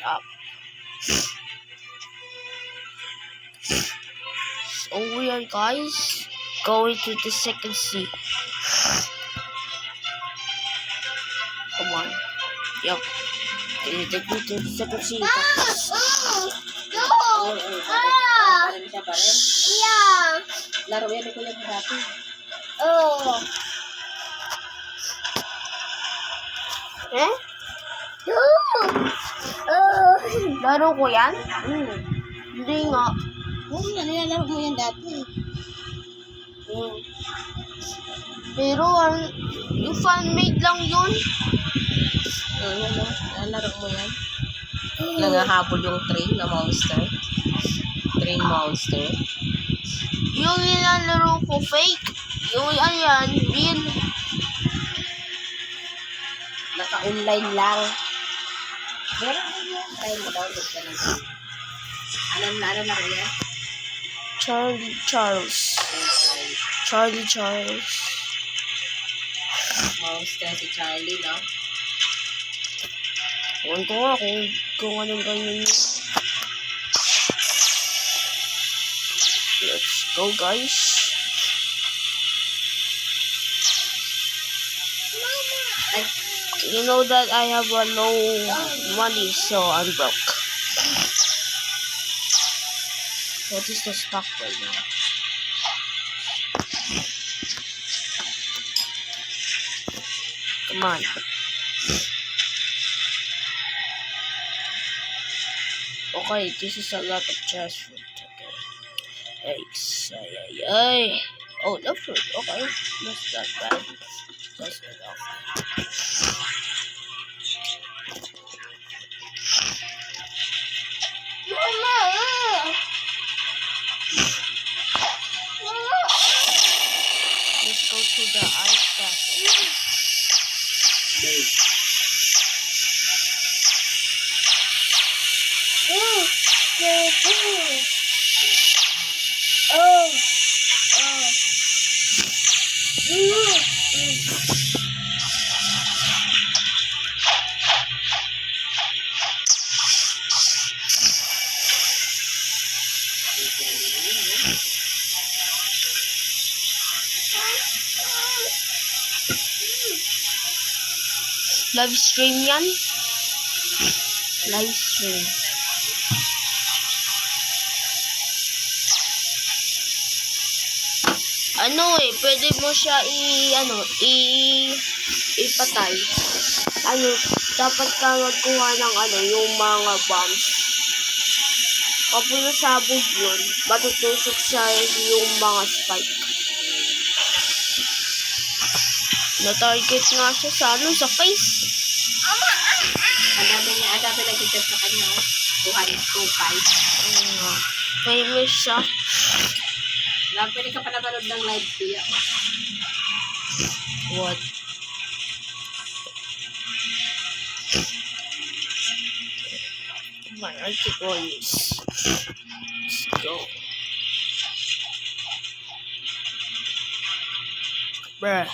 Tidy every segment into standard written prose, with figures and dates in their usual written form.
up. So we are, guys, going to the second sea. Come on. Yup. Take me to the second sea. Yeah. Laro yan ko yung dati. Oh. Eh? Laro ko yan? Hindi nga. Oo, nilalaro mo yan dati. Pero yung fan-made lang yun. Nilalaro mo yan. Nangahabol yung train na monster. Train monster. Yung nilalaro ko fake. Yung ayan, real. Naka-online lang. Meron mo yung try mo, download ka lang. Ano laro yan? Charlie Charles. Monster si Charlie, no? Huwag ko nga kung anong ganyan yun. Let's go, guys. Ay, You know that I have no money, so I'm broke. What is the stock right now? Come on. Okay, this is a lot of trash food. Okay. Yikes. Ay. Oh, the fruit. Okay. That's not bad. That's enough. Let's go to the ice castle. babe. Live stream yan? Live stream. Pwede mo siya ipatay. Dapat ka magkuha ng yung mga bombs. Kapag nasabog yun, matutusok sa yung mga spike. Na-target nga siya sa face. Ang dami nag-test sa kanya, 225. Famous siya. Pwede ka pa napanood ng live kuya. What? Come on, I take all this. Let's go. Bruh.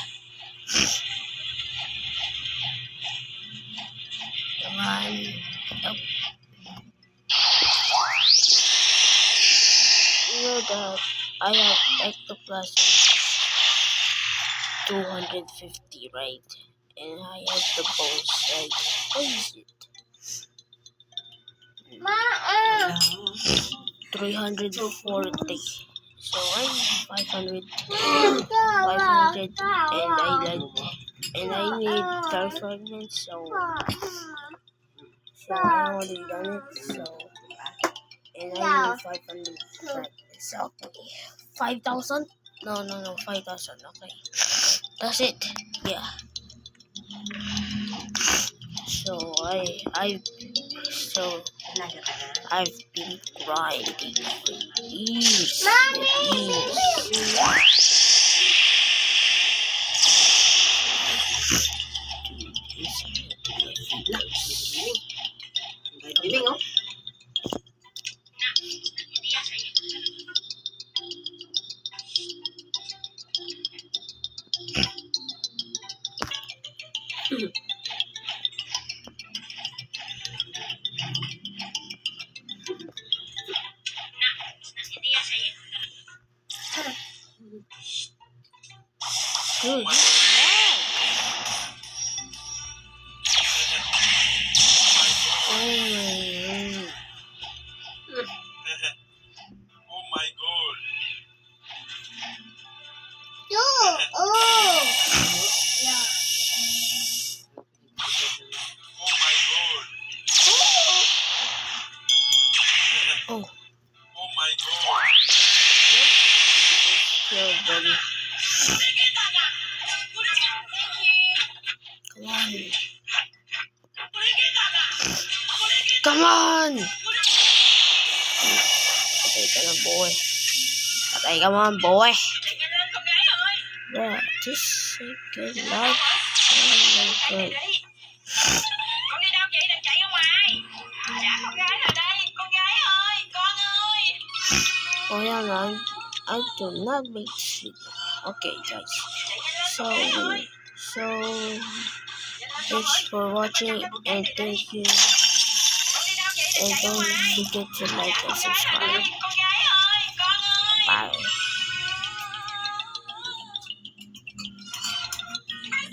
Come on. Up. You know that I have ectoplasm 250, right? And I have the bones, right? What is it? 340. So I'm 500, and I need 12 fragments. So I already done it. So and I need 500 fragments. Okay, 5,000? No, 5,000. Okay, that's it. Yeah. So I've been grinding for years. Bibing, oh. Dude. Oh my. Oh my god. Two. Oh. Yeah. Oh my god. Oh. Oh my god. Kill, buddy. Come on. Come on! Patay ka na, boy. Patay ka man, boy. Bruh, just second life. Oh my god. Con đi đâu vậy? Đừng chạy ra ngoài. Trả con gái ở đây. Con gái ơi, con ơi. Oh yeah, man. I do not make shit. Okay, guys. So thanks for watching and thank you. And don't forget to like and subscribe.